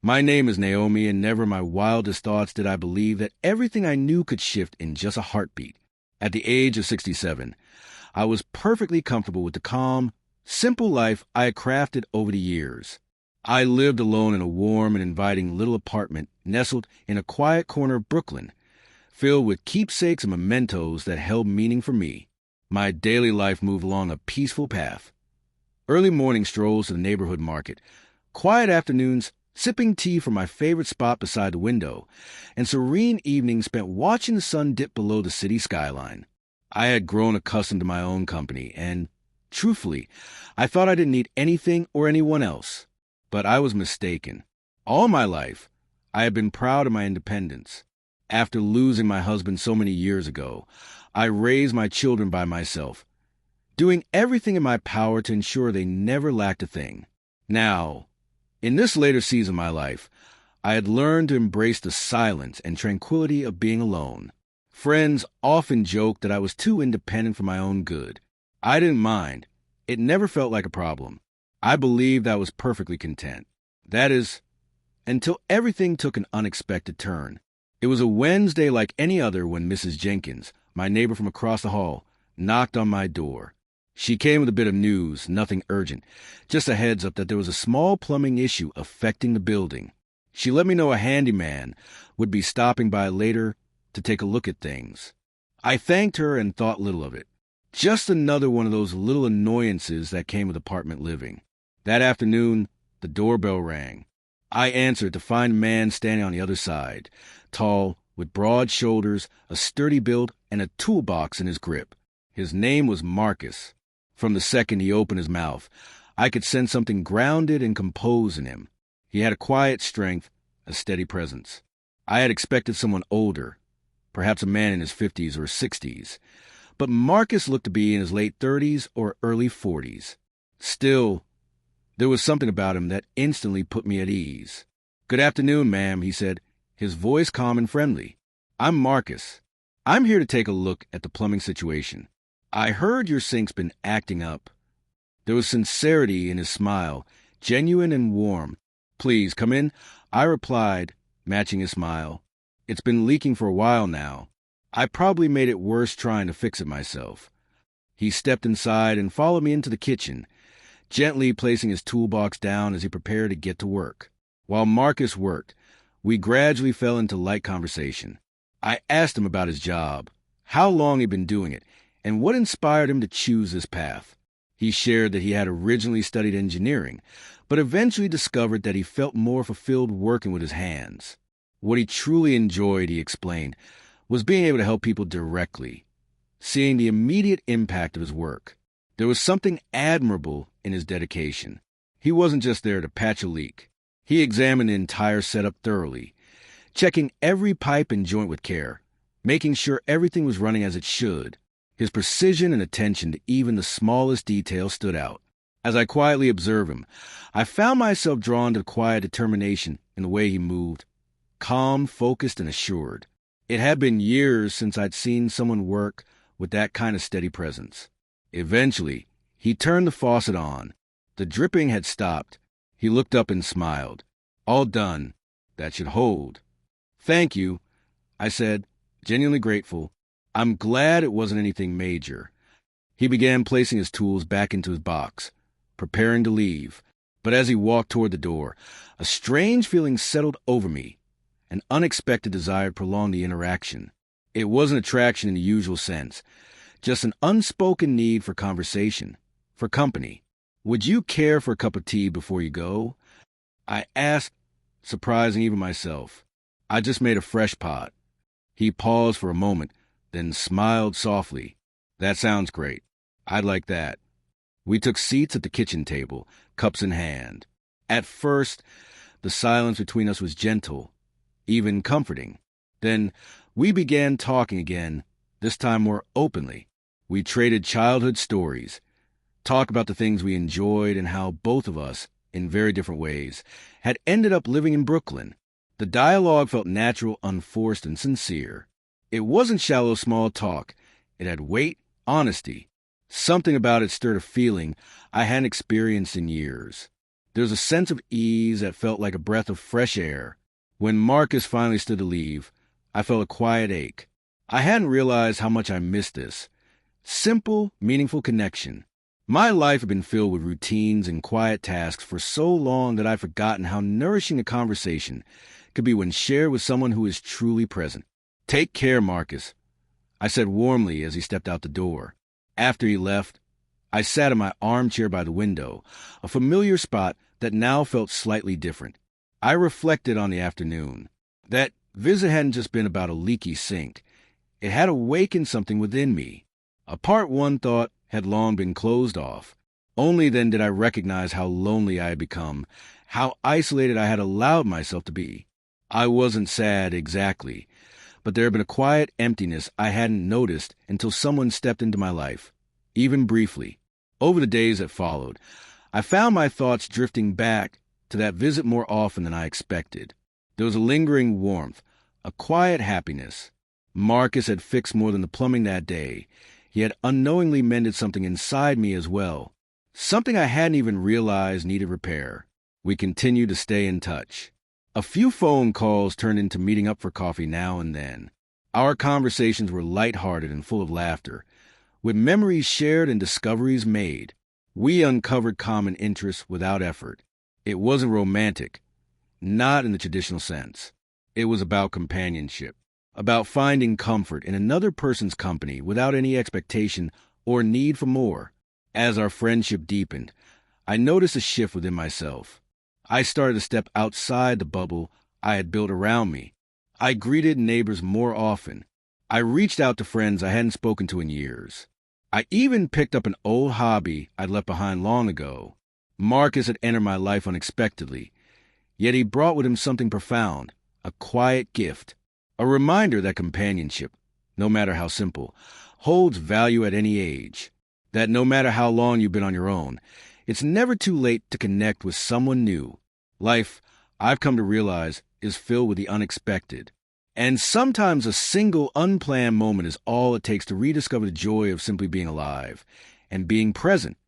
My name is Naomi, and never in my wildest thoughts did I believe that everything I knew could shift in just a heartbeat. At the age of 67, I was perfectly comfortable with the calm, simple life I had crafted over the years. I lived alone in a warm and inviting little apartment nestled in a quiet corner of Brooklyn, filled with keepsakes and mementos that held meaning for me. My daily life moved along a peaceful path. Early morning strolls to the neighborhood market, quiet afternoons sipping tea from my favorite spot beside the window, and serene evenings spent watching the sun dip below the city skyline. I had grown accustomed to my own company, and, truthfully, I thought I didn't need anything or anyone else. But I was mistaken. All my life, I had been proud of my independence. After losing my husband so many years ago, I raised my children by myself, doing everything in my power to ensure they never lacked a thing. Now, in this later season of my life, I had learned to embrace the silence and tranquility of being alone. Friends often joked that I was too independent for my own good. I didn't mind. It never felt like a problem. I believed I was perfectly content. That is, until everything took an unexpected turn. It was a Wednesday like any other when Mrs. Jenkins, my neighbor from across the hall, knocked on my door. She came with a bit of news, nothing urgent, just a heads up that there was a small plumbing issue affecting the building. She let me know a handyman would be stopping by later to take a look at things. I thanked her and thought little of it. Just another one of those little annoyances that came with apartment living. That afternoon, the doorbell rang. I answered to find a man standing on the other side, tall, with broad shoulders, a sturdy build, and a toolbox in his grip. His name was Marcus. From the second he opened his mouth, I could sense something grounded and composed in him. He had a quiet strength, a steady presence. I had expected someone older, perhaps a man in his 50s or 60s, but Marcus looked to be in his late 30s or early 40s. Still, there was something about him that instantly put me at ease. "Good afternoon, ma'am," he said, his voice calm and friendly. "I'm Marcus. I'm here to take a look at the plumbing situation. I heard your sink's been acting up." There was sincerity in his smile, genuine and warm. "Please, come in," I replied, matching his smile. "It's been leaking for a while now. I probably made it worse trying to fix it myself." He stepped inside and followed me into the kitchen, gently placing his toolbox down as he prepared to get to work. While Marcus worked, we gradually fell into light conversation. I asked him about his job, how long he'd been doing it, and what inspired him to choose this path. He shared that he had originally studied engineering, but eventually discovered that he felt more fulfilled working with his hands. What he truly enjoyed, he explained, was being able to help people directly, seeing the immediate impact of his work. There was something admirable in his dedication. He wasn't just there to patch a leak. He examined the entire setup thoroughly, checking every pipe and joint with care, making sure everything was running as it should. His precision and attention to even the smallest detail stood out. As I quietly observed him, I found myself drawn to the quiet determination in the way he moved, calm, focused, and assured. It had been years since I'd seen someone work with that kind of steady presence. Eventually, he turned the faucet on. The dripping had stopped. He looked up and smiled. "All done. That should hold." "Thank you," I said, genuinely grateful. "I'm glad it wasn't anything major." He began placing his tools back into his box, preparing to leave. But as he walked toward the door, a strange feeling settled over me, an unexpected desire to prolong the interaction. It wasn't attraction in the usual sense, just an unspoken need for conversation, for company. "Would you care for a cup of tea before you go?" I asked, surprising even myself. "I just made a fresh pot." He paused for a moment, then smiled softly. "That sounds great. I'd like that." We took seats at the kitchen table, cups in hand. At first, the silence between us was gentle, even comforting. Then we began talking again, this time more openly. We traded childhood stories, talked about the things we enjoyed and how both of us, in very different ways, had ended up living in Brooklyn. The dialogue felt natural, unforced, and sincere. It wasn't shallow small talk. It had weight, honesty. Something about it stirred a feeling I hadn't experienced in years. There was a sense of ease that felt like a breath of fresh air. When Marcus finally stood to leave, I felt a quiet ache. I hadn't realized how much I missed this. Simple, meaningful connection. My life had been filled with routines and quiet tasks for so long that I'd forgotten how nourishing a conversation could be when shared with someone who is truly present. "Take care, Marcus," I said warmly as he stepped out the door. After he left, I sat in my armchair by the window, a familiar spot that now felt slightly different. I reflected on the afternoon. That visit hadn't just been about a leaky sink. It had awakened something within me. A part one thought had long been closed off. Only then did I recognize how lonely I had become, how isolated I had allowed myself to be. I wasn't sad exactly, but there had been a quiet emptiness I hadn't noticed until someone stepped into my life, even briefly. Over the days that followed, I found my thoughts drifting back to that visit more often than I expected. There was a lingering warmth, a quiet happiness. Marcus had fixed more than the plumbing that day. He had unknowingly mended something inside me as well, something I hadn't even realized needed repair. We continued to stay in touch. A few phone calls turned into meeting up for coffee now and then. Our conversations were lighthearted and full of laughter. With memories shared and discoveries made, we uncovered common interests without effort. It wasn't romantic, not in the traditional sense. It was about companionship, about finding comfort in another person's company without any expectation or need for more. As our friendship deepened, I noticed a shift within myself. I started to step outside the bubble I had built around me. I greeted neighbors more often. I reached out to friends I hadn't spoken to in years. I even picked up an old hobby I'd left behind long ago. Marcus had entered my life unexpectedly, yet he brought with him something profound, a quiet gift, a reminder that companionship, no matter how simple, holds value at any age, that no matter how long you've been on your own, it's never too late to connect with someone new. Life, I've come to realize, is filled with the unexpected. And sometimes a single unplanned moment is all it takes to rediscover the joy of simply being alive and being present.